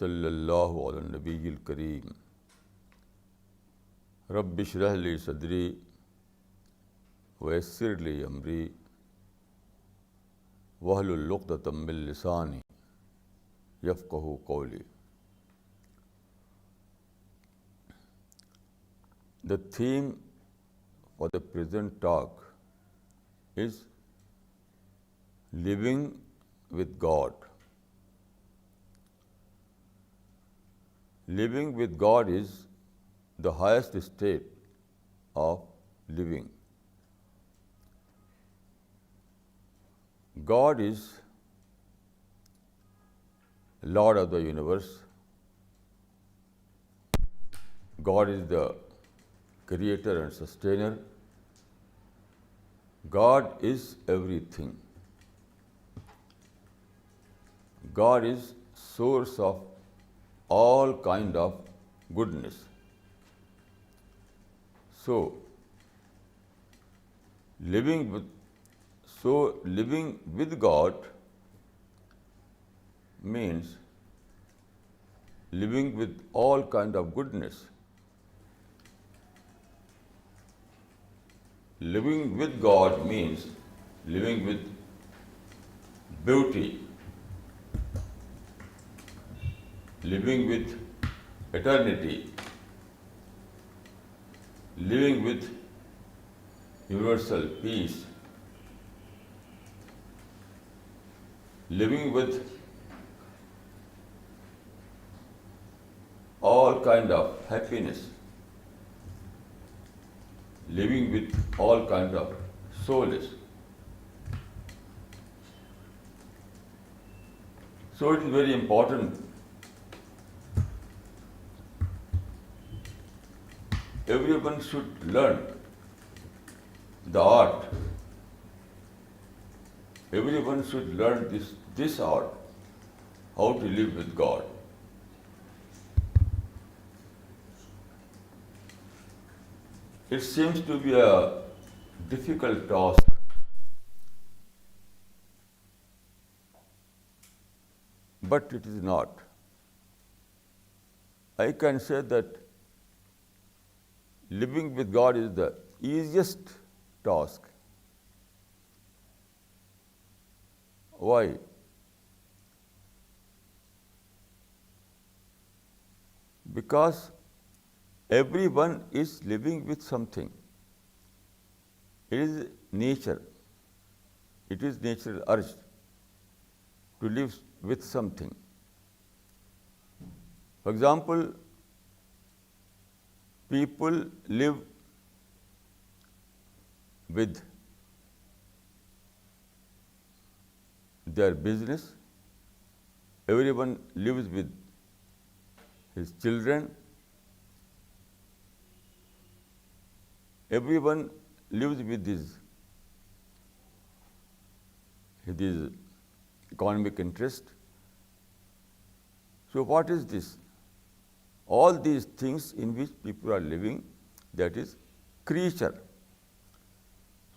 وصلی اللہ علی النبی الکریم رب اشرح لی صدری ویسر لی امری واحلل عقدۃ من لسانی یفقہوا قولی. The theme for the present talk is living with God. Living with God is the highest state of living. God is Lord of the universe. God is the Creator and Sustainer. God is everything. God is source of all kind of goodness. So living with God means living with all kind of goodness. Living with God means living with beauty, living with eternity, living with universal peace, living with all kind of happiness, living with all kind of solace. So it is very important. Everyone should learn the art. Everyone should learn this art, how to live with God. It seems to be a difficult task, but it is not. I can say that living with God is the easiest task. Why? Because everyone is living with something. It is nature. It is natural urge to live with something. For example, people live with their business. Everyone lives with his children. Everyone lives with his economic interest. So what is this? All these things in which people are living, that is creature.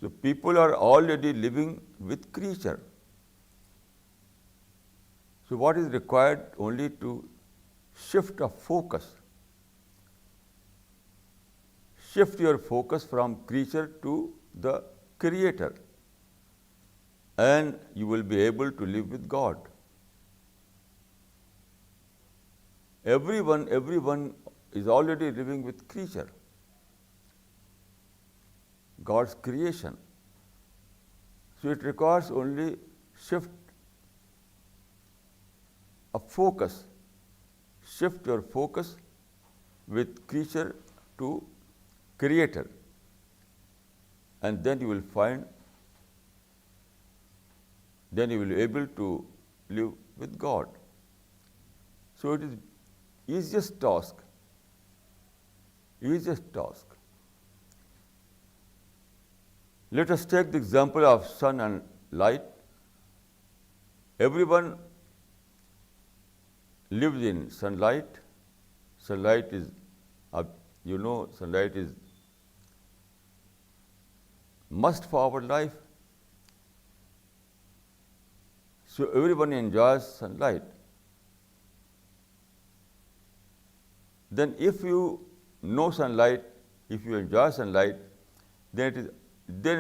So people are already living with creature. So what is required? Only to shift a focus. Shift your focus from creature to the Creator, and you will be able to live with God. Everyone is already living with creature, God's creation. So it requires only shift a focus. Shift your focus with creature to Creator, and then you will be able to live with God. So it is easiest task. Let us take the example of sun and light. Everyone lives in sunlight. Sunlight is, sunlight is must for our life. So everyone enjoys sunlight. then if you know sunlight, if you enjoy sunlight, then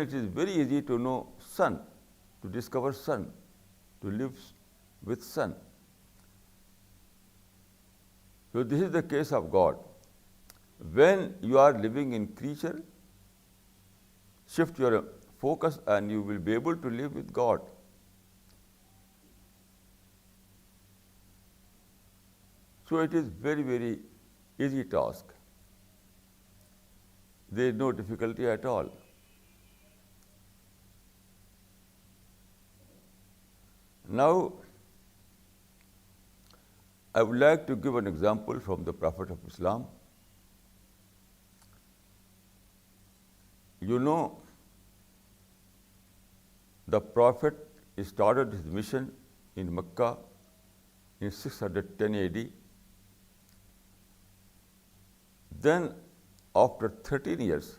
it is very easy to know sun, to discover sun, to live with sun. So this is the case of God. When you are living in creature, shift your focus and you will be able to live with God. So it is very, very easy task. There is no difficulty at all. Now, I would like to give an example from the Prophet of Islam. You know, the Prophet started his mission in Mecca in 610 AD. Then, after 13 years,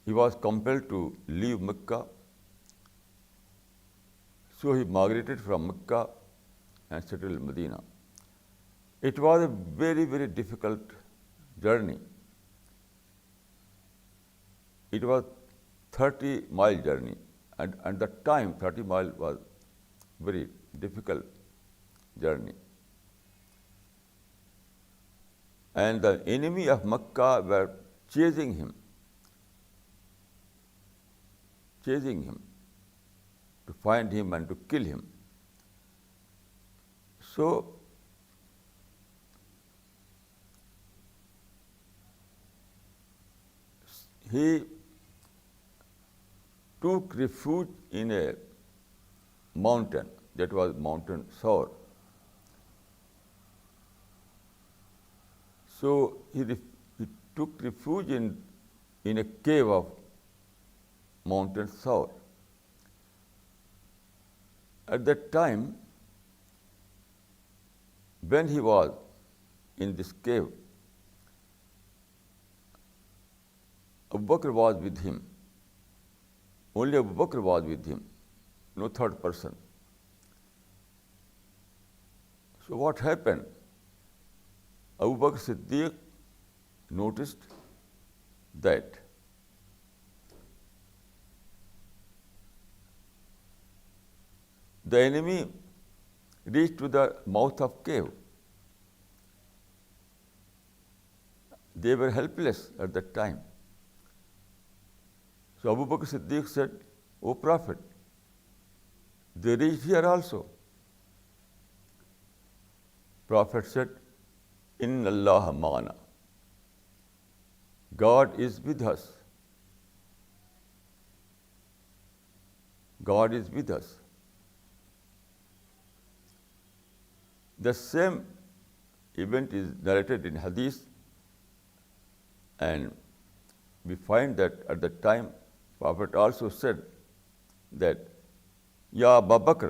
he was compelled to leave Mecca. So he migrated from Mecca and settled in Medina. It was a very, very difficult journey. It was 30-mile journey, and at that time 30 miles was very difficult journey. And the enemy of Mecca were chasing him to find him and to kill him. So he took refuge in a mountain, that was Mountain Saur. So he took refuge in a cave of Mountain Saur. At that time, when he was in this cave, Abu Bakr was with him. Only Abu Bakr was with him, no third person. So what happened? Abu Bakr Siddiq noticed that the enemy reached to the mouth of cave. They were helpless at that time. So Abu Bakr Siddiq said, "O Prophet, they reached here also." Prophet said, "Inna Allah ma'ana." God is with us. God is with us. The same event is narrated in Hadith, and we find that at that time, Prophet also said that, "Ya Abu Bakr,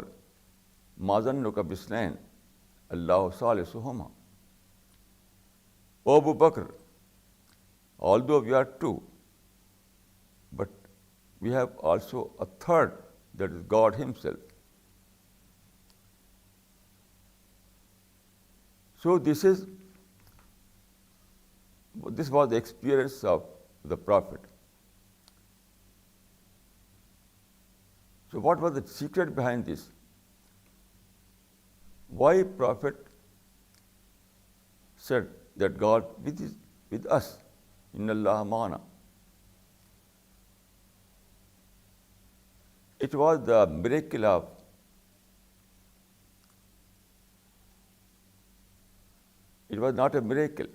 ma zannuka bisnain, Allahu salisuhuma." O Abu Bakr, although we are two, but we have also a third, that is God Himself. So this was the experience of the Prophet. So what was the secret behind this? Why Prophet said that God is with us, Inna Allah ma'ana? It was the miracle of It was not a miracle.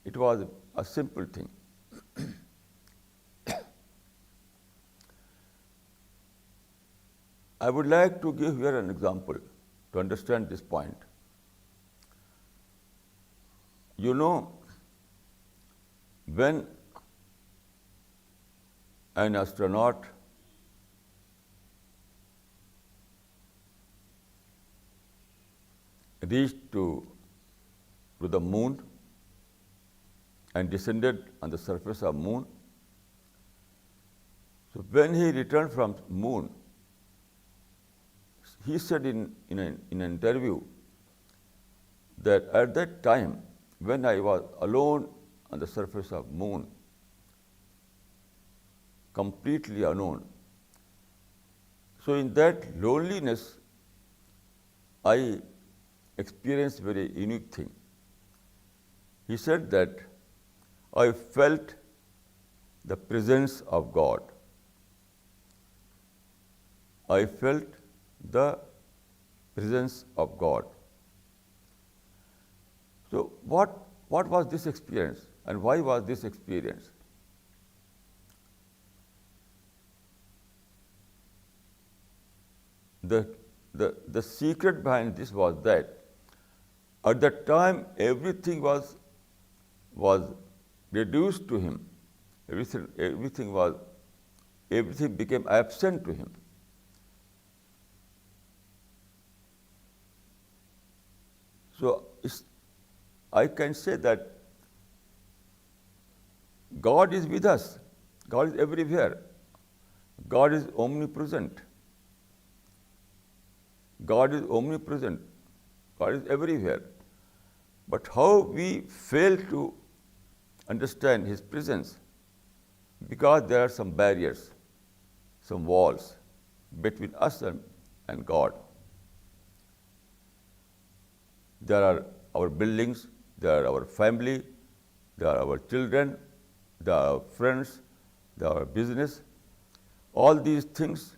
It was a simple thing. I would like to give here an example to understand this point. You know, when an astronaut reached to the moon and descended on the surface of moon. So when he returned from moon, he said in an interview that at that time, when I was alone on the surface of moon, completely alone, so in that loneliness, I experienced a very unique thing. He said that I felt the presence of God. I felt the presence of God. So what was this experience, and why was this experience? The secret behind this was that at that time everything was reduced to him. Everything became absent to him. So I can say that God is with us. God is everywhere. God is omnipresent. God is omnipresent. God is everywhere. But how we fail to understand His presence, because there are some barriers, some walls between us and God. There are our buildings, there are our family, there are our children, there are our friends, there are our business. All these things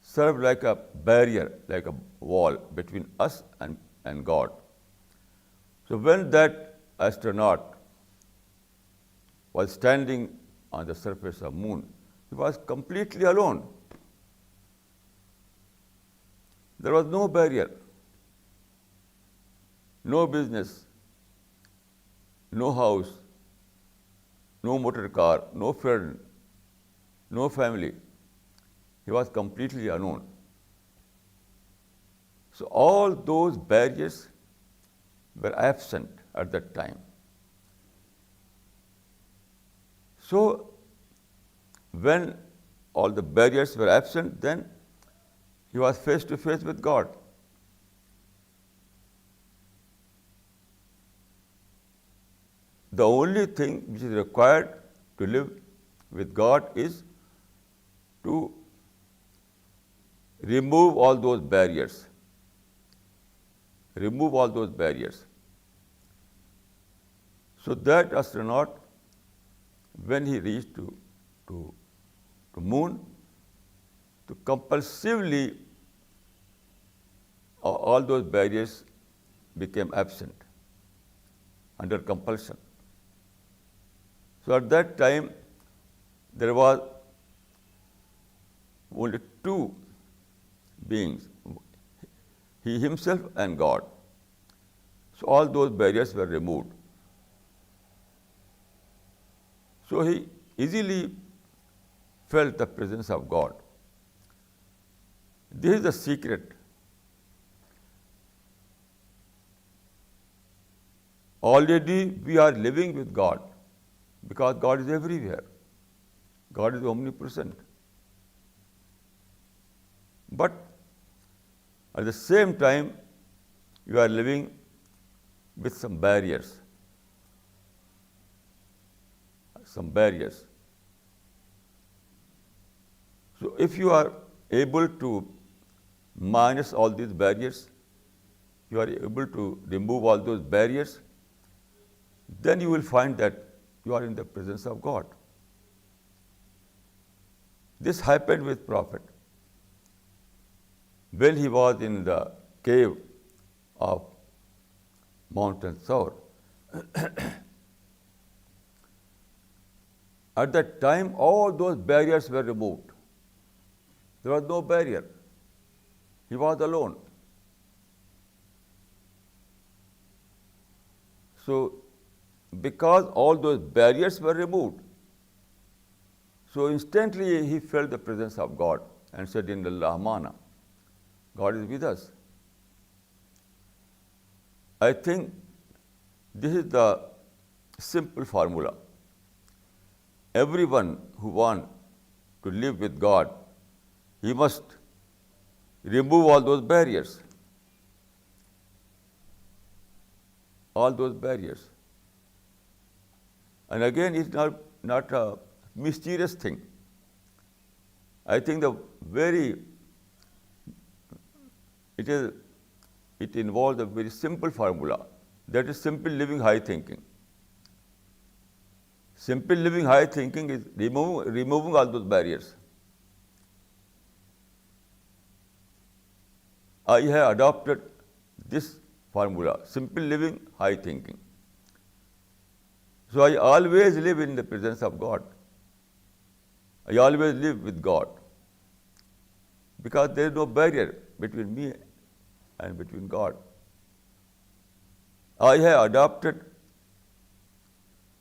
serve like a barrier, like a wall between us and God. So when that astronaut was standing on the surface of moon, he was completely alone. There was no barrier, no business, no house, no motor car, no friend, no family. He was completely alone. So all those barriers were absent at that time. So when all the barriers were absent, then he was face to face with God. The only thing which is required to live with God is to remove all those barriers. Remove all those barriers. So that astronaut, when he reached to moon, to compulsively all those barriers became absent under compulsion. So at that time, there was only two beings, he himself and God. So all those barriers were removed. So he easily felt the presence of God. This is the secret. Already we are living with God because God is everywhere. God is omnipresent. But at the same time, you are living with some barriers. Some barriers. So if you are able to minus all these barriers, you are able to remove all those barriers, then you will find that you are in the presence of God. This happened with Prophet. When he was in the cave of Mountain Thor, at that time all those barriers were removed. There was no barrier. He was alone. So, because all those barriers were removed, so instantly he felt the presence of God and said, "In the Rahmana, God is with us." I think this is the simple formula. Everyone who wants to live with God, he must remove all those barriers. all those barriers. And again, it's not a mysterious thing. I think it involves a very simple formula. That is simple living, high thinking. Simple living, high thinking is removing all those barriers. I have adopted this formula, simple living, high thinking. So I always live in the presence of God. I always live with God. Because there is no barrier between me and between God. I have adopted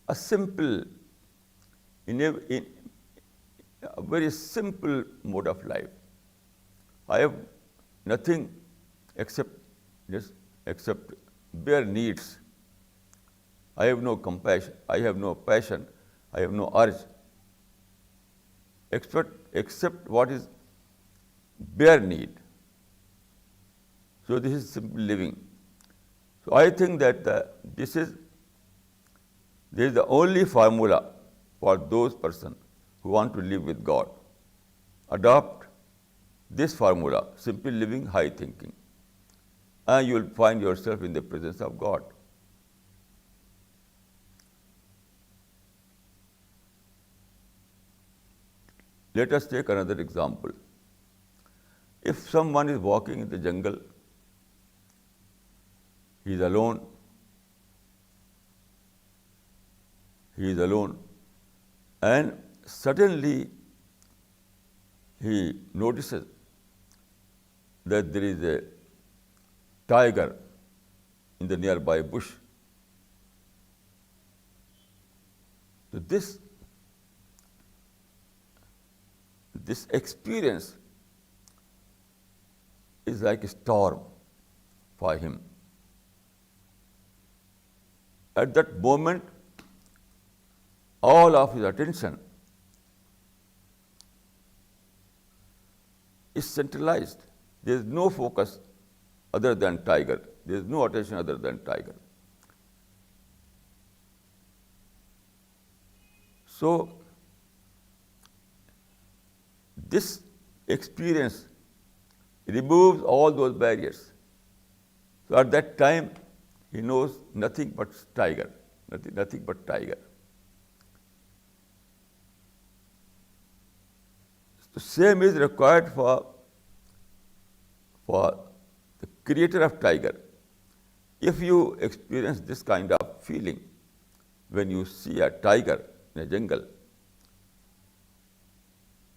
a simple, a very simple mode of life. I have nothing except bare needs. I have no compassion, I have no passion, I have no urge, except what is bare need. So this is simple living. So I think that this is the only formula for those persons who want to live with God. Adopt this formula, simple living, high thinking, and you will find yourself in the presence of God. Let us take another example. If someone is walking in the jungle, he is alone, and suddenly he notices that there is a tiger in the nearby bush. So this experience is like a storm for him. At that moment, all of his attention is centralized. There is no focus other than tiger. There is no attention other than tiger. So, this experience removes all those barriers. So at that time, he knows nothing but tiger, nothing but tiger. The same is required for the creator of tiger. If you experience this kind of feeling when you see a tiger in a jungle,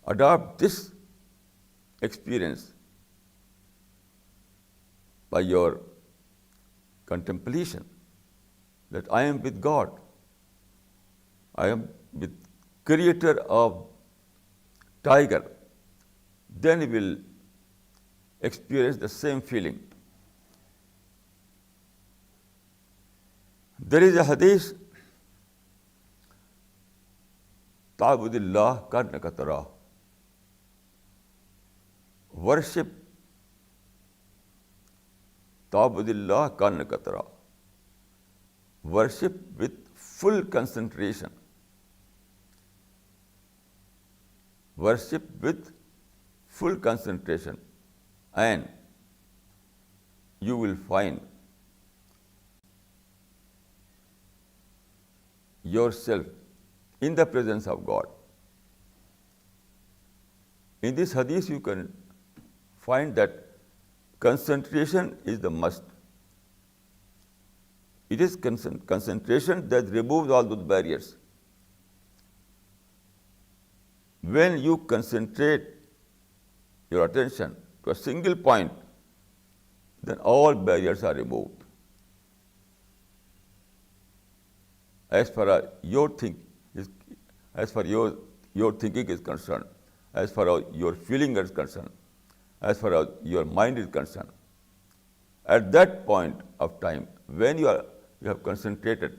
adopt this experience by your contemplation that I am with God. I am with creator of tiger. Then you will experience the same feeling. There is a hadith, Ta'budillah karnaka tarah. Worship Ta'budillah karnaka tarah. Worship with full concentration. Worship with full concentration, and you will find yourself in the presence of God. In this hadith, you can find that concentration is the must. It is concentration that removes all those barriers. When you concentrate your attention to a single point, then all barriers are removed. As far as your thinking is concerned, as far as your feeling is concerned, as far as your mind is concerned, at that point of time, when you have concentrated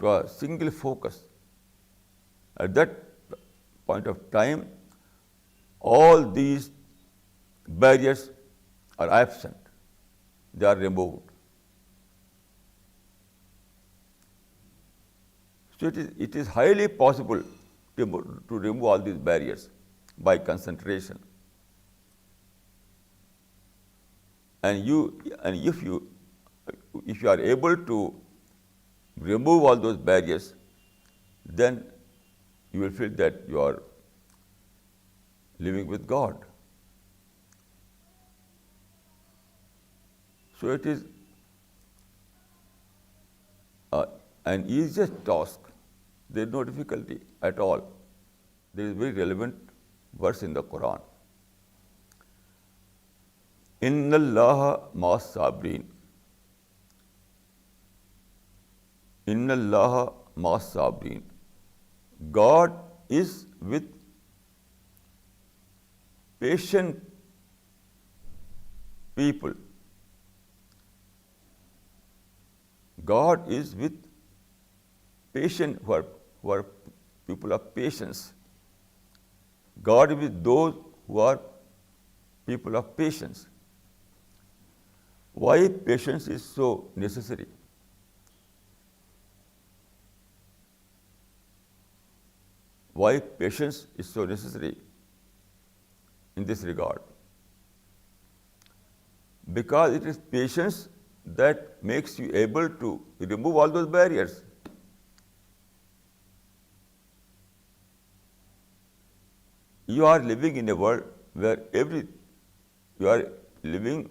to a single focus, at that point of time, all these barriers are absent. They are removed. So it is highly possible to remove all these barriers by concentration. And if you are able to remove all those barriers, then you will feel that you are living with God. So it is an easiest task. There is no difficulty at all. There is a very relevant verse in the Quran. Inna Allaha ma'as sabirin. Inna Allaha ma'as sabirin. God is with patient people. God is with patient who are people of patience. God is with those who are people of patience. Why patience is so necessary? Why patience is so necessary in this regard? Because it is patience that makes you able to remove all those barriers. You are living in a world where you are living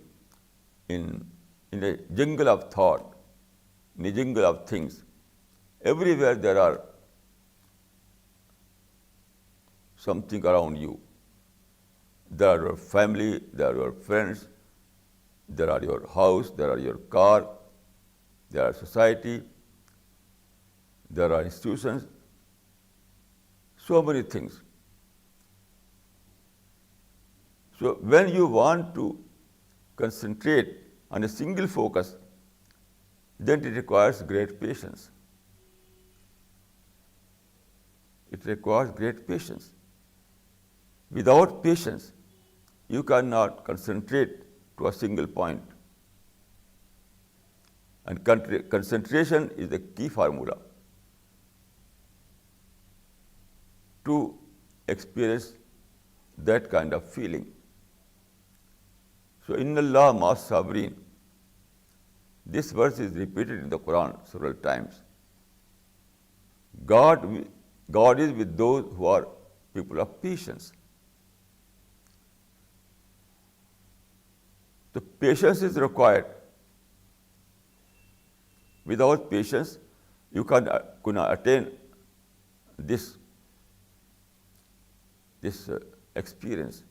in a jungle of thought, in a jungle of things. Everywhere there are something around you. There are your family, there are your friends, there are your house, there are your car, there are society, there are institutions, so many things. So when you want to concentrate on a single focus, then it requires great patience. It requires great patience. Without patience, you cannot concentrate to a single point. And concentration is the key formula to experience that kind of feeling. So, Inna Allah ma'as sabirin. This verse is repeated in the Quran several times. God is with those who are people of patience. So patience is required. Without patience, you cannot attain this experience.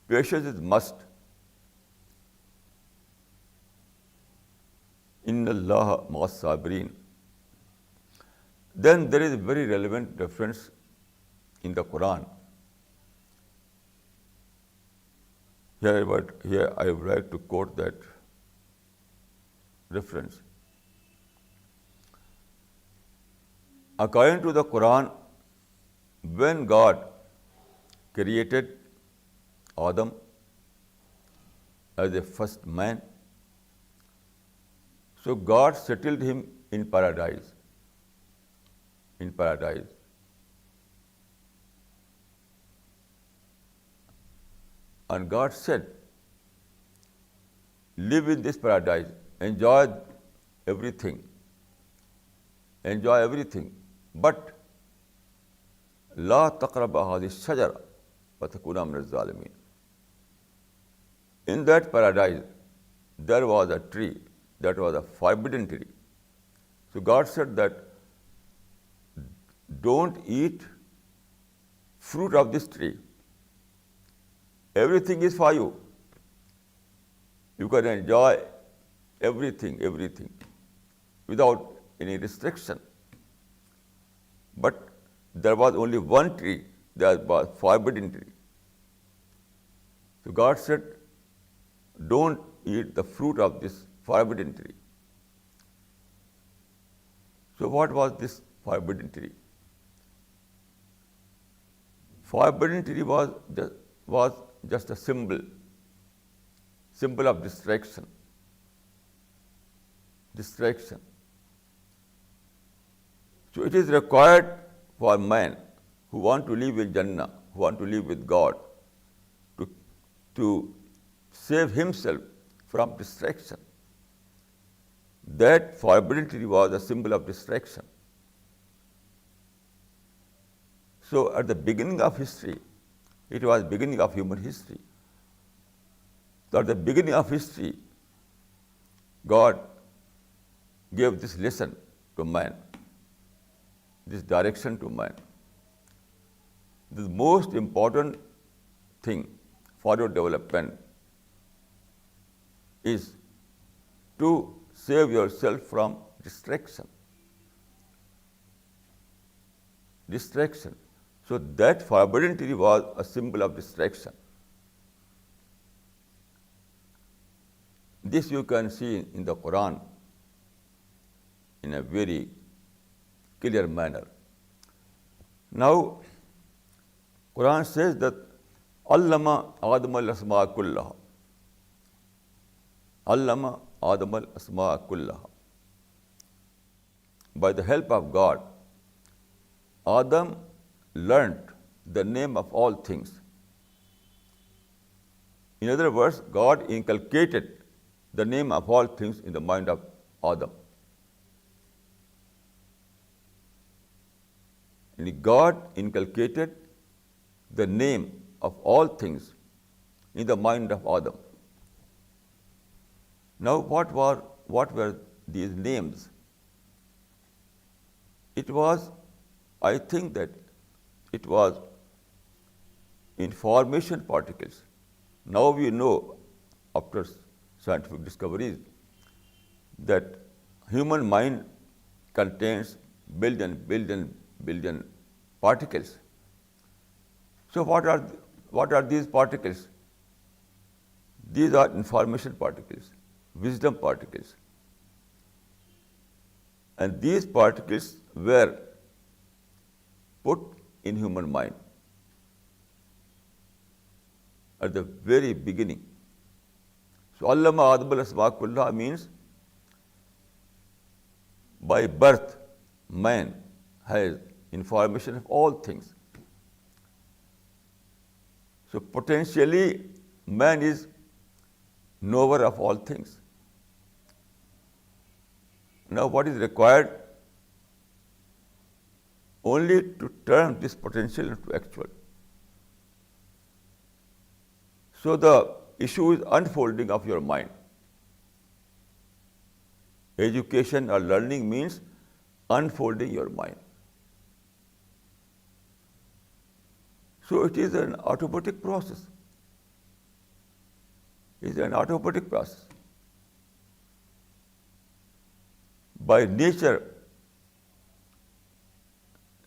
Patience is must. Inna Allaha ma'as sabirin. Then there is a very relevant reference in the Quran. Here I would like to quote that reference. According to the Quran, when God created Adam as the first man, so God settled him in paradise. In paradise. And God said, live in this paradise, enjoy everything, but لا تقرب هذه الشجرة فتكونا من الظالمين. In that paradise, there was a tree that was a forbidden tree. So God said that don't eat fruit of this tree. Everything is for you. You can enjoy everything, without any restriction. But there was only one tree that was forbidden tree. So God said, don't eat the fruit of this forbidden tree. So what was this forbidden tree? Forbidden tree was just a symbol of distraction. So it is required for man who want to live in Jannah, who want to live with God, to save himself from distraction. That forbidden tree was a symbol of distraction. So at the beginning of history, it was beginning of human history. So at the beginning of history, God gave this lesson to man, this direction to man. The most important thing for your development is to save yourself from distraction. Distraction. So that forbidden tree was a symbol of distraction. This you can see in the Quran in a very clear manner. Now, Quran says that Allama Adam al-Asma kullaha. Allama Adam al-Asma kullaha. By the help of God, Adam learnt the name of all things. In other words, God inculcated the name of all things in the mind of Adam. And God inculcated the name of all things in the mind of Adam. Now, what were these names? I think that it was information particles. Now we know, after scientific discoveries, that human mind contains billion particles. So what are these particles? These are information particles, wisdom particles. And these particles were put in human mind at the very beginning. So Allama Adam al-Asma kullaha means by birth man has information of all things. So potentially man is knower of all things. Now what is required? Only to turn this potential into actual. So the issue is unfolding of your mind. Education or learning means unfolding your mind. So it is an automatic process. It is an automatic process. By nature,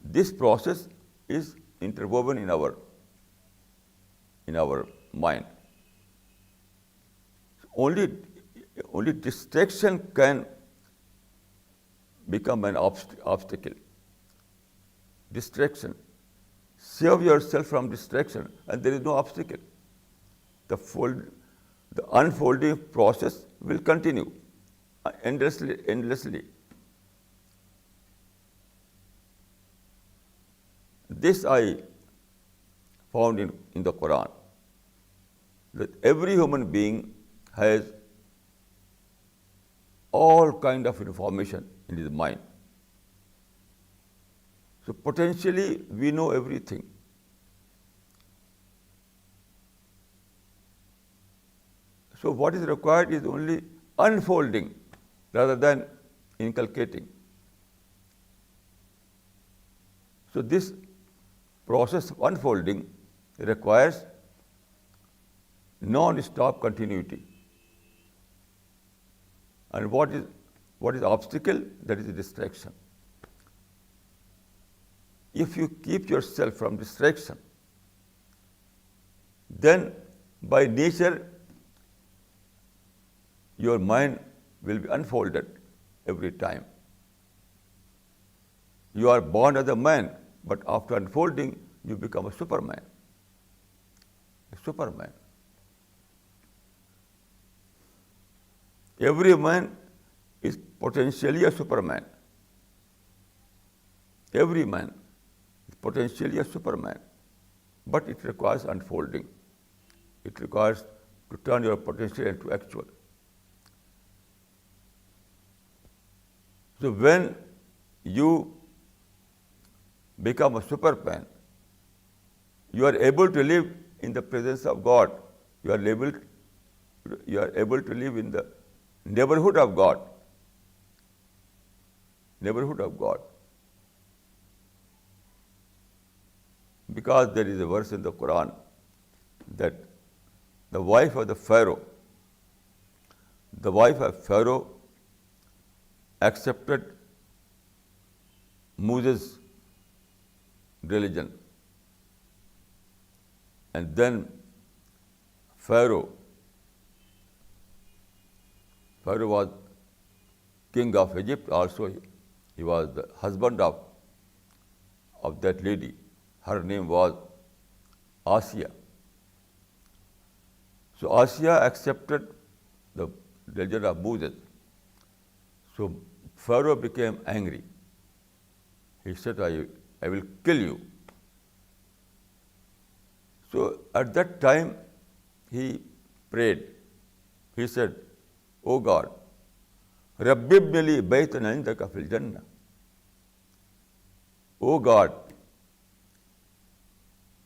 this process is interwoven in our mind. Only distraction can become an obstacle. Distraction. Save yourself from distraction, and there is no obstacle. The unfolding process will continue endlessly. This I found in the Quran, that every human being has all kind of information in his mind. So potentially we know everything. So what is required is only unfolding rather than inculcating. So this process of unfolding requires non-stop continuity. And what is obstacle? That is a distraction. If you keep yourself from distraction, then by nature your mind will be unfolded every time. You are born as a man, but after unfolding, you become a superman. A superman. Every man is potentially a superman. Every man is potentially a superman, but it requires unfolding. It requires to turn your potential into actual. So when you become a superman, you are able to live in the presence of God. You are able to live in the neighborhood of God. Neighborhood of God. Because there is a verse in the Quran that the wife of Pharaoh accepted Moses' religion. And then Pharaoh was king of Egypt also. He was the husband of that lady. Her name was Asiya. So Asiya accepted the religion of Moses. So Pharaoh became angry. He said, I will kill you. So at that time, he prayed. He said, O God, Rabbi ibn li baytan indaka fil jannah. O God,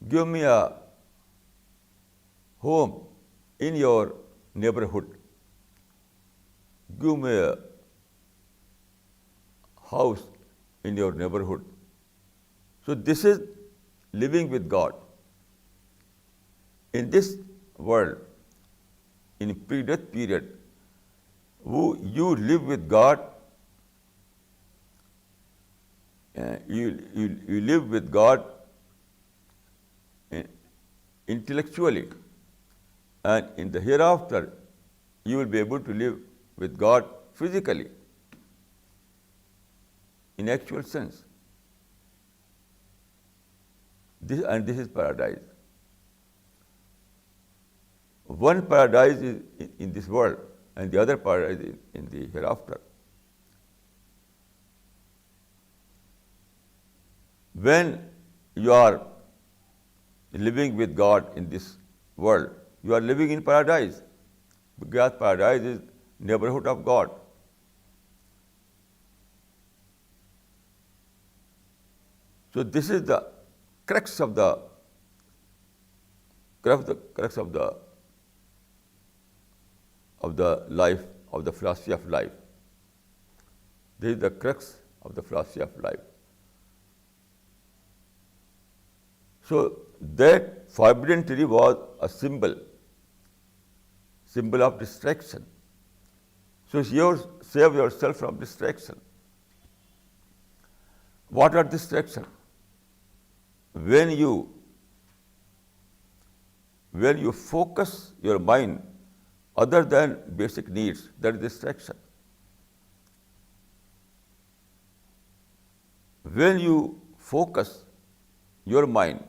give me a home in your neighborhood. Give me a house in your neighborhood. So this is living with God. In this world, in pre-death period, you live with God. You live with God intellectually, and in the hereafter, you will be able to live with God physically, in actual sense. This is paradise. One paradise is in this world, and the other paradise is in the hereafter. When you are living with God in this world, you are living in paradise, because paradise is neighborhood of God. So this is the crux of the life, of the philosophy of life. This is the crux of the philosophy of life. So that forbidden tree was a symbol of distraction. So save yourself from distraction. What are distractions? When you focus your mind other than basic needs, that is distraction. When you focus your mind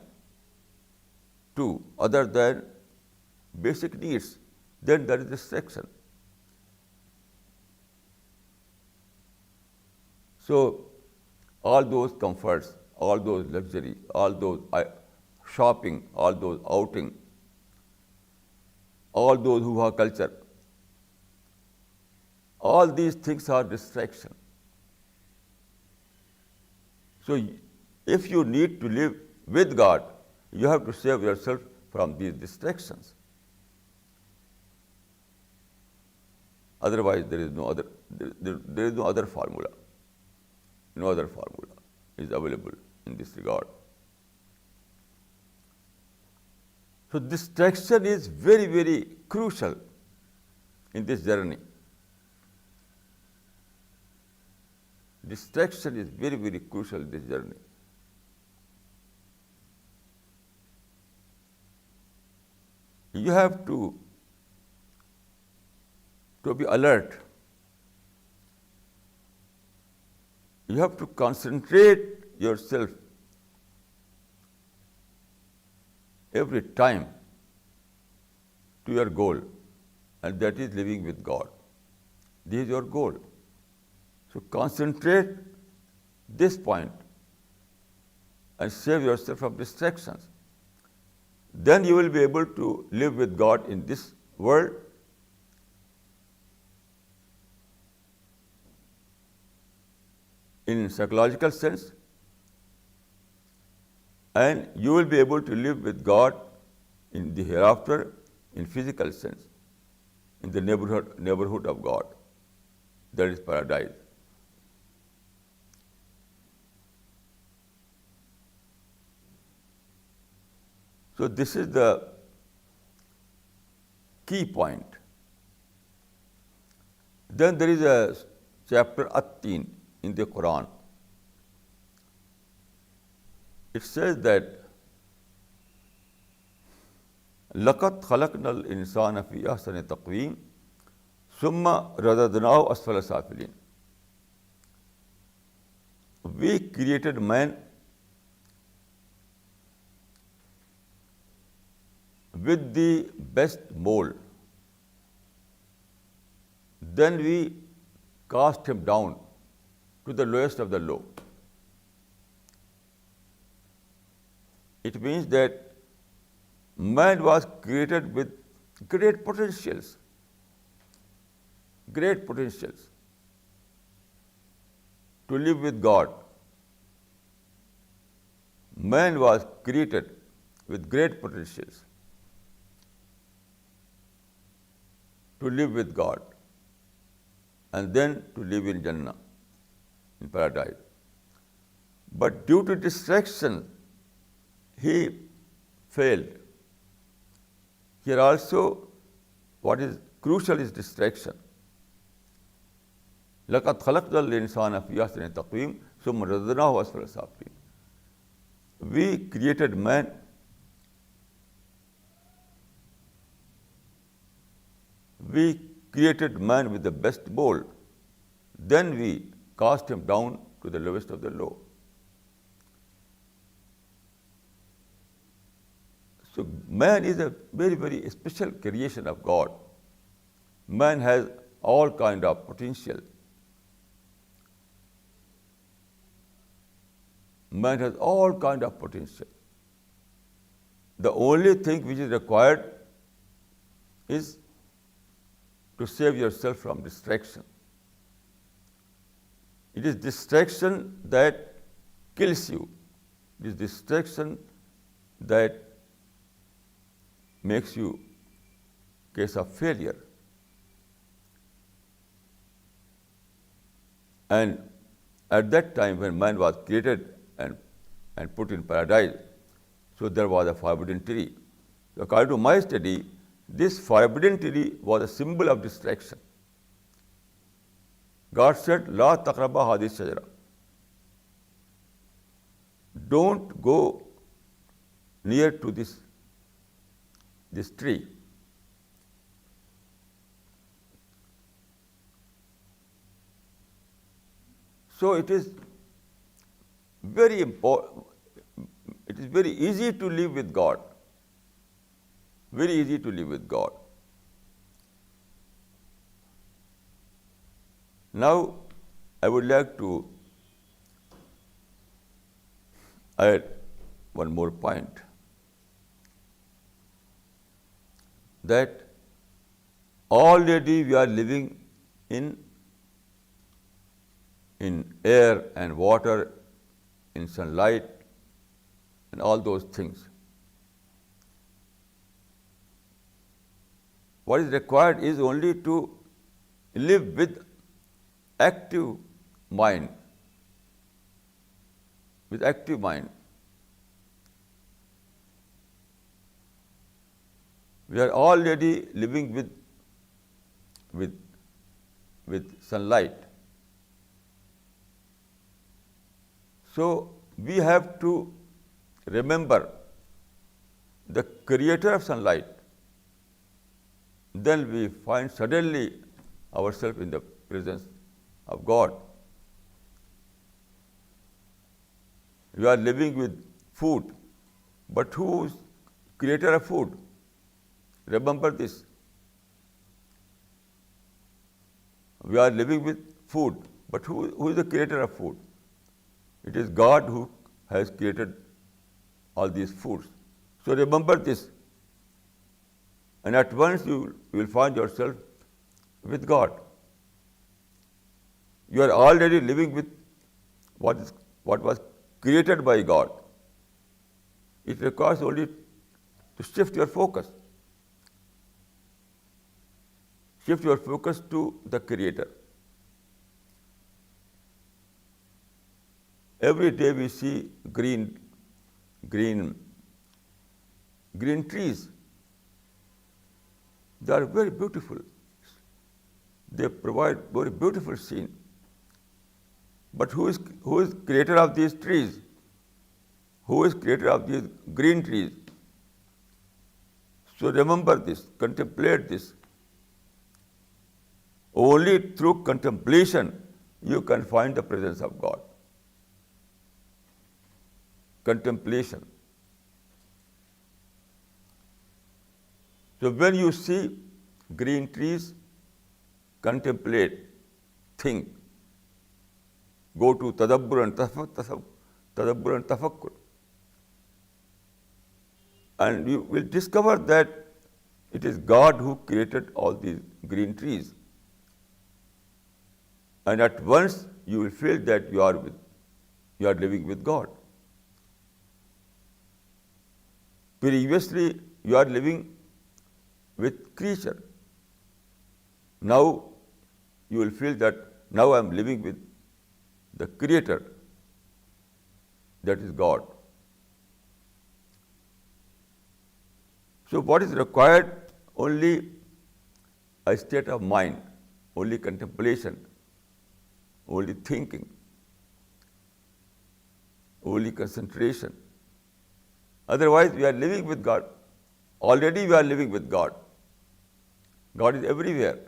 to other than basic needs, then that is distraction. So all those comforts, all those luxury, all those shopping, all those outing, all those who have culture, all these things are distraction. So if you need to live with God, you have to save yourself from these distractions. Otherwise, there is no other formula. No other formula is available in this regard. So distraction is very, very crucial in this journey. Distraction is very, very crucial in this journey. You have to be alert. You have to concentrate yourself every time to your goal, and that is living with God. This is your goal. So concentrate this point and save yourself from distractions. Then you will be able to live with God in this world in psychological sense, and you will be able to live with God in the hereafter in physical sense, in the neighborhood of God. That is paradise. So this is the key point. Then there is a chapter At-Teen in the Quran. It says that لَقَدْ خَلَقْنَا الْإِنسَانَ فِي أَحْسَنِ تَقْوِيمٍ ثُمَّ رَدَدْنَاهُ أَسْفَلَ سَافِلِينَ. We created man with the best mold. Then we cast him down to the lowest of the low. It means that man was created with great potentials to live with God. Man was created with great potentials to live with God and then to live in Jannah, in paradise. But due to distraction, he failed. Here also, what is crucial is distraction. لَقَدْ خَلَقْنَا الْإِنسَانَ فِي أَحْسَنِ تَقْوِيمٍ ثُمَّ رَدَدْنَاهُ أَسْفَلَ سَافِلِينَ. We created man with the best mold. Then we cast him down to the lowest of the low. So man is a very, very special creation of God. Man has all kind of potential. Man has all kind of potential. The only thing which is required is to save yourself from distraction. It is distraction that kills you. It is distraction that makes you case of failure. And at that time when man was created and put in paradise, so there was a forbidden tree. So according to my study, this forbidden tree was a symbol of distraction. God said, "La taqraba hadhihi shajara." Don't go near to this tree. So it is very important. It is very easy to live with God. Very easy to live with God. Now, I would like to add one more point, that already we are living in air and water, in sunlight, and all those things. What is required is only to live with active mind. With active mind. We are already living with sunlight. So we have to remember the creator of sunlight. Then we find suddenly ourselves in the presence of God. We are living with food, but who is creator of food? Remember this. We are living with food, but who is the creator of food? It is God who has created all these foods. So remember this, and at once you will find yourself with God. You are already living with what was created by God. It requires only to shift your focus. Shift your focus to the Creator. Every day we see green trees. They are very beautiful. They provide very beautiful scene. But who is creator of these trees? Who is creator of these green trees? So remember this, contemplate this. Only through contemplation you can find the presence of God. Contemplation. So when you see green trees, contemplate, think. Go to tadabbur and tafakkur. And you will discover that it is God who created all these green trees. And at once you will feel that you are living with God. Previously you are living with creature. Now you will feel that now I am living with the Creator, that is God. So what is required? Only a state of mind, only contemplation, only thinking, only concentration. Otherwise we are living with God. Already we are living with God. God is everywhere.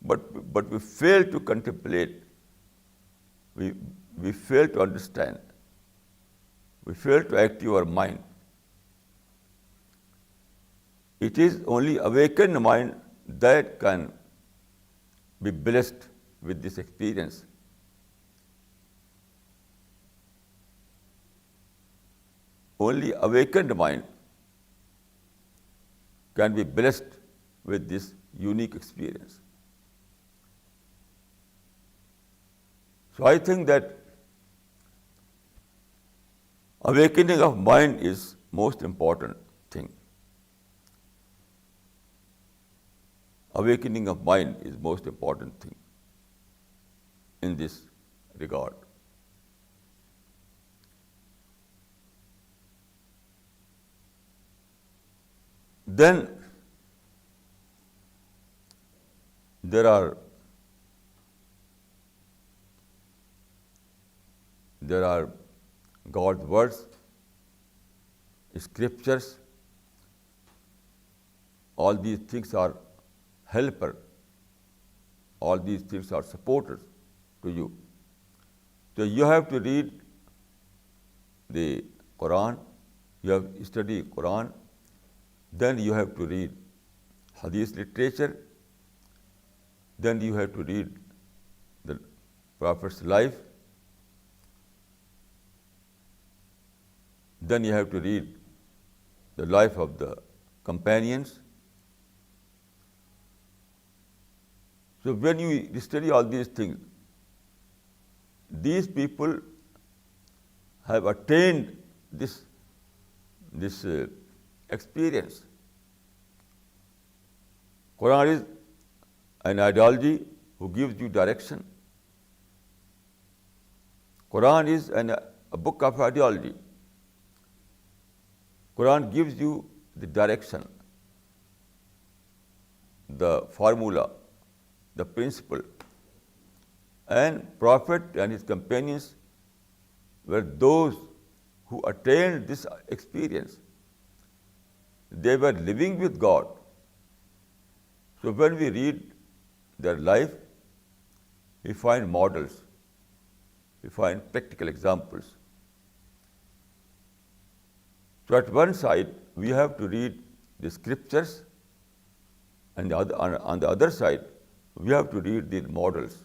But we fail to contemplate. We fail to understand. We fail to active our mind. It is only awakened mind that can be blessed with this experience. Only awakened mind can be blessed with this unique experience. So I think that awakening of mind is most important thing. Awakening of mind is most important thing in this regard. Then there are God's words, scriptures. All these things are helper. All these things are supporters to you. So you have to read the Quran, you have to study Quran, then you have to read Hadith literature, then you have to read the Prophet's life, then you have to read the life of the companions. So when you study all these things, these people have attained this experience. Quran is an ideology who gives you direction. Quran is a book of ideology. Quran gives you the direction, the formula, the principle. And Prophet and his companions were those who attained this experience. They were living with God. So when we read their life, we find models, we find practical examples. So at one side, we have to read the scriptures, and on the other side, we have to read the models.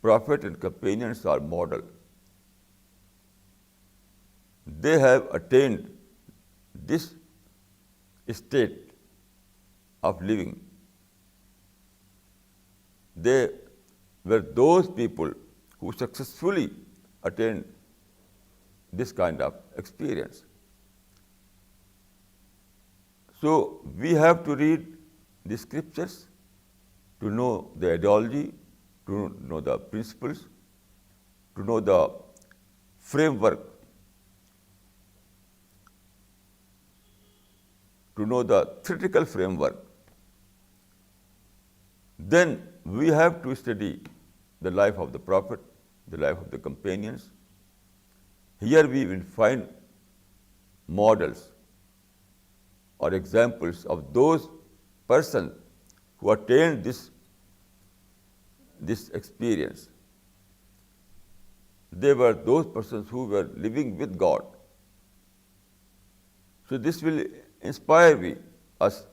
Prophet and companions are model. They have attained this state of living. They were those people who successfully attained this kind of experience. So we have to read the scriptures to know the ideology, to know the principles, to know the framework, to know the theoretical framework. Then we have to study the life of the Prophet, the life of the companions. Here we will find models or examples of those persons who attained this experience. They were those persons who were living with God. So this will inspire us.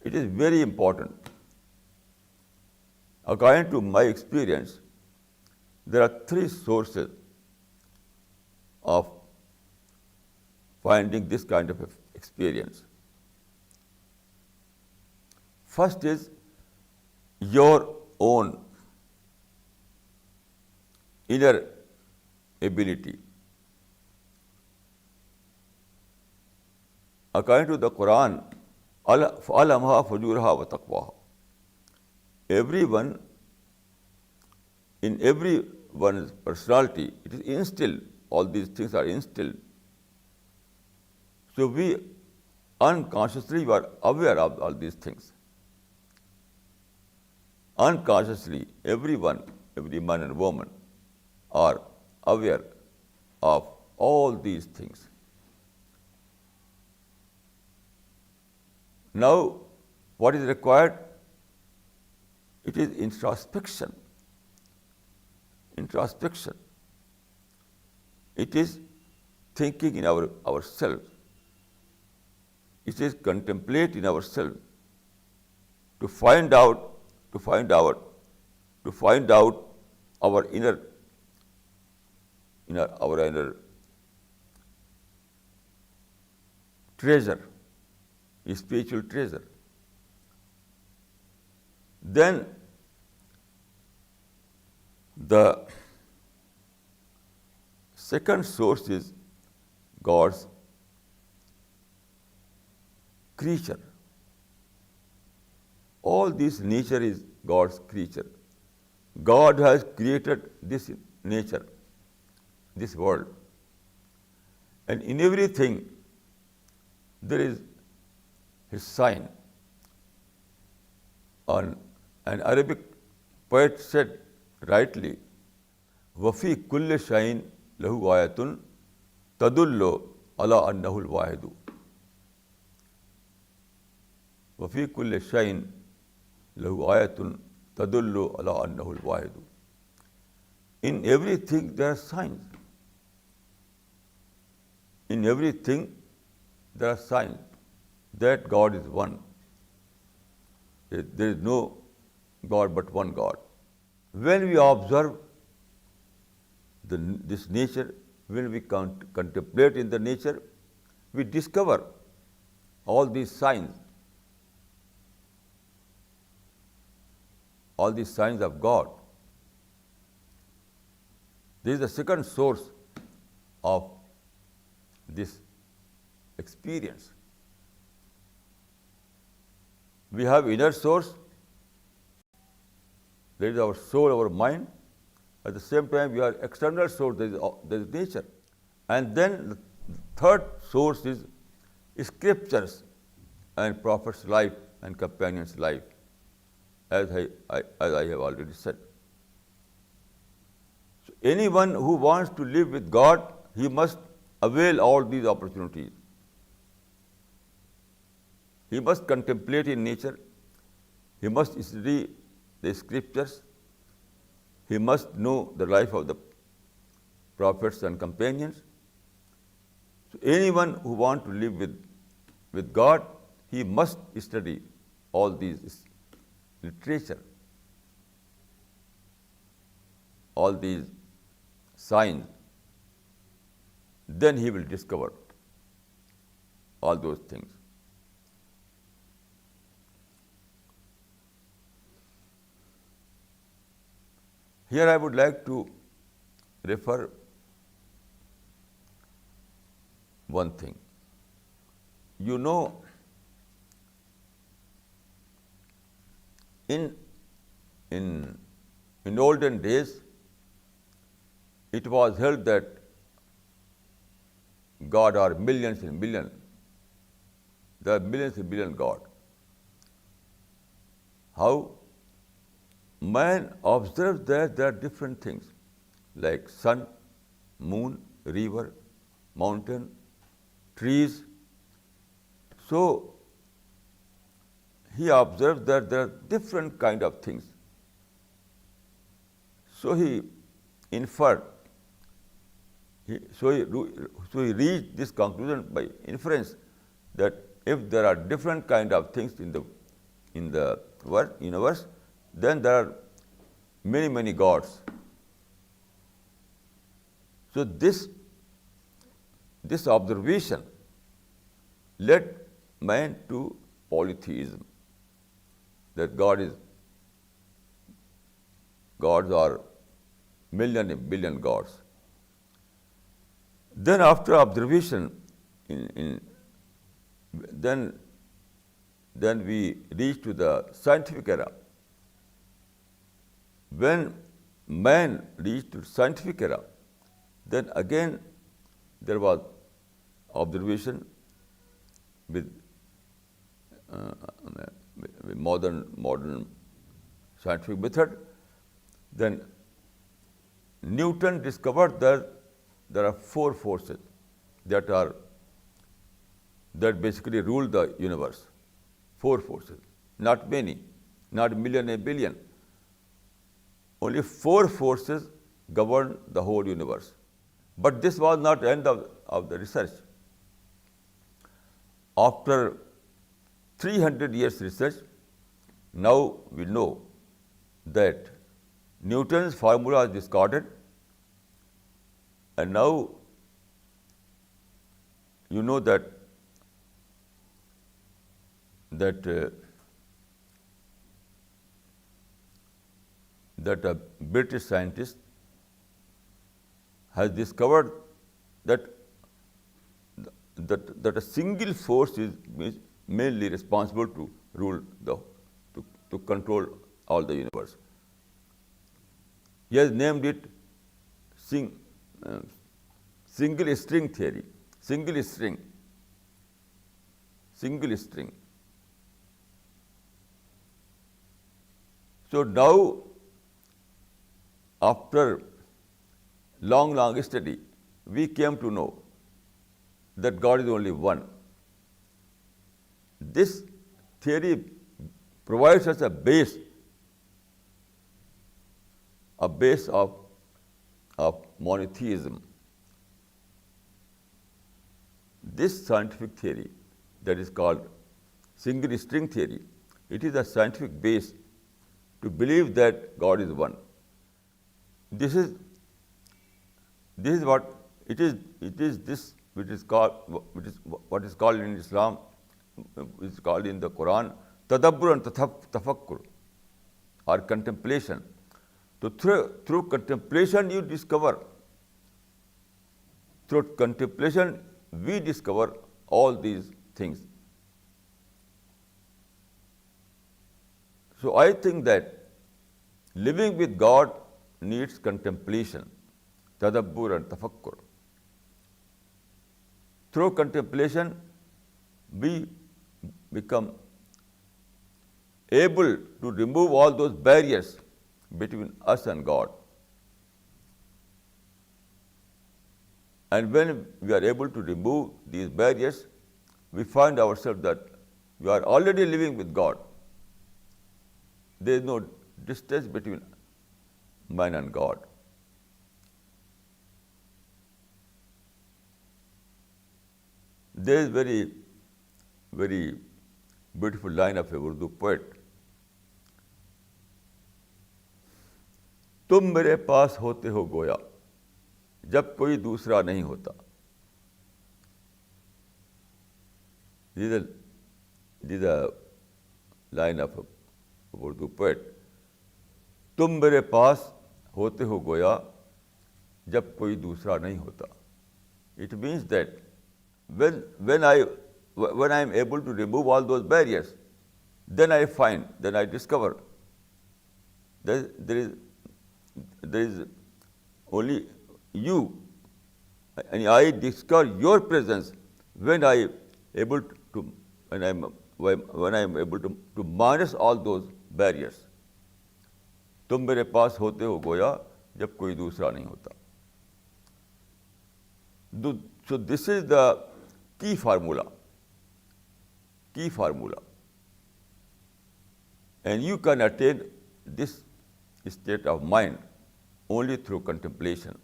It is very important. According to my experience, there are three sources of finding this kind of experience. First is your own inner ability. According to the Quran, فَأَلْهَمَهَا فُجُورَهَا وَتَقْوَاهَا. Everyone, in everyone's personality, it is instilled. All these things are instilled. So we unconsciously are aware of all these things. Unconsciously, everyone, every man and woman are aware of all these things. Now, what is required? It is introspection. Introspection. It is thinking in ourselves. It is contemplating ourselves to find out our inner treasure, spiritual treasure. Then the second source is God's creature. All this nature is God's creature. God has created this nature, this world. And in everything there is His sign. An Arabic poet said rightly, وَفِي كُلِّ شَيْءٍ لَهُ آيَةٌ تَدُلُّ عَلَىٰ أَنَّهُ الْوَاحِدُ. وَفِي كُلِّ شَيْءٍ لَهُ آيَةٌ تَدُلُّ عَلَىٰ أَنَّهُ الْوَاحِدُ. In everything there are signs. In everything there are signs that God is one. There is no God but one God. When we observe this nature, when we contemplate in the nature, we discover all these signs of God. This is the second source of this experience. We have inner source, there is our soul, our mind. At the same time, we have external source, there is nature. And then the third source is scriptures and Prophet's life and companions' life, as I have already said. So anyone who wants to live with God, he must avail all these opportunities. He must contemplate in nature. He must study the scriptures. He must know the life of the prophets and companions. So anyone who wants to live with God, he must study all these literature. all these signs, then he will discover all those things. Here I would like to refer one thing. You know, in olden days, it was held that God are millions and millions. There are millions and billions God. How? Man observes that there are different things like sun, moon, river, mountain, trees. So he observes that there are different kind of things. So he inferred. So he reached this conclusion by inference that if there are different kind of things in the universe, then there are many, many gods. So this observation led man to polytheism, that gods are million and billion gods. Then after observation, then we reach to the scientific era. When man reached to scientific era, then again there was observation with modern scientific method. Then Newton discovered that there are four forces that basically rule the universe. Four forces, not many, not million and billion. Only four forces govern the whole universe. But this was not the end of the research. After 300 years research, now we know that Newton's formula is discarded, and now you know that a British scientist has discovered that a single force is mainly responsible to rule to control all the universe. He has named it single string theory. Single string. So now, after long study, we came to know that God is only one. This theory provides us a base of monotheism. This scientific theory that is called single string theory, it is a scientific base to believe that God is one. This is what it is. It is this what is called in Islam, which is called in the Quran, tadabbur and tafakkur, or contemplation. So through contemplation you discover. Through contemplation we discover all these things. So I think that living with God needs contemplation, tadabbur and tafakkur. Through contemplation, we become able to remove all those barriers between us and God. And when we are able to remove these barriers, we find ourselves that we are already living with God. There is no distance between man and God. There is very, very beautiful line of a Urdu poet. तुम मेरे पास होते हो गोया जब कोई दूसरा नहीं होता. This is a line of a Urdu poet. तुम मेरे पास होते हो गोया जब कोई दूसरा नहीं होता. It means that when I am able to remove all those barriers, then I discover that there is only you, and I discover your presence when I am able to minus all those barriers. तुम मेरे पास होते हो गोया जब कोई दूसरा नहीं होता. So this is the key formula. And you can attain this state of mind only through contemplation,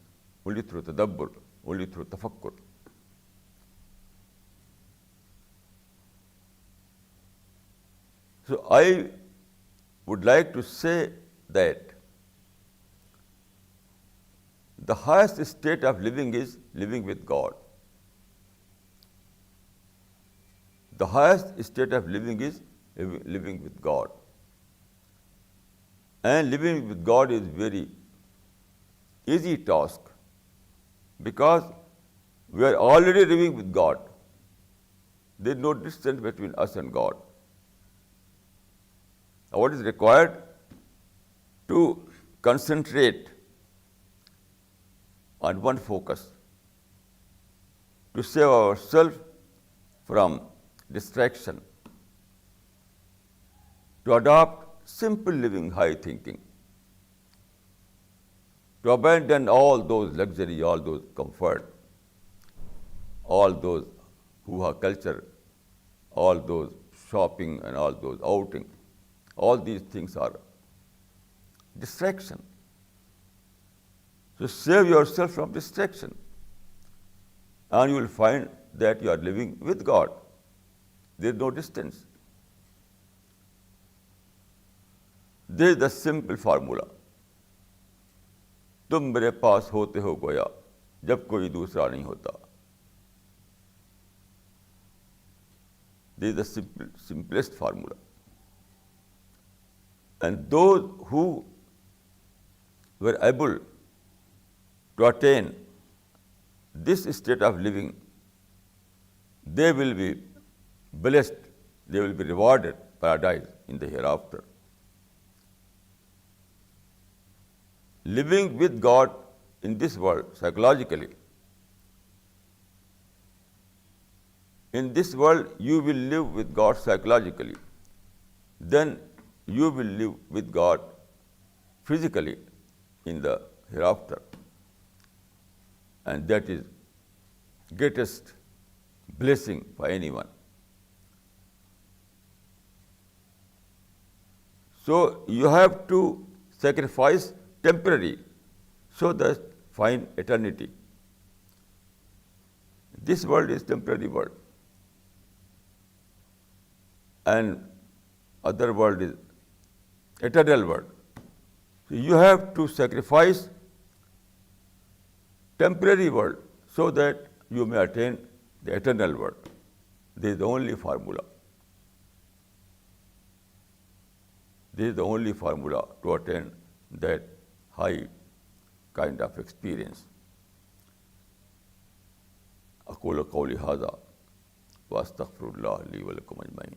only through tadabbur, only through tafakkur. So I would like to say that the highest state of living is living with God. The highest state of living is living with God. And living with God is very easy task because we are already living with God. There is no distance between us and God. Now, what is required? To concentrate on one focus, to save ourselves from distraction, to adopt simple living, high thinking, to abandon all those luxury, all those comfort, all those hoo-ha culture, all those shopping and all those outing. All these things are distraction. So save yourself from distraction, and you will find that you are living with God. There is no distance. This is the simple formula. तुम मेरे पास होते हो गोया जब कोई दूसरा नहीं होता. This is the simplest formula. And those who were able to attain this state of living, they will be blessed, they will be rewarded paradise in the hereafter. Living with God in this world psychologically. In this world you will live with God psychologically. Then you will live with God physically in the hereafter. And that is greatest blessing for anyone. So you have to sacrifice temporary so that find eternity. This world is temporary world, and other world is eternal world. So you have to sacrifice temporary world so that you may attain the eternal world. This is the only formula. This is the only formula to attain that high kind of experience. أقول قولي هذا وأستغفر الله لي ولكم أجمعين.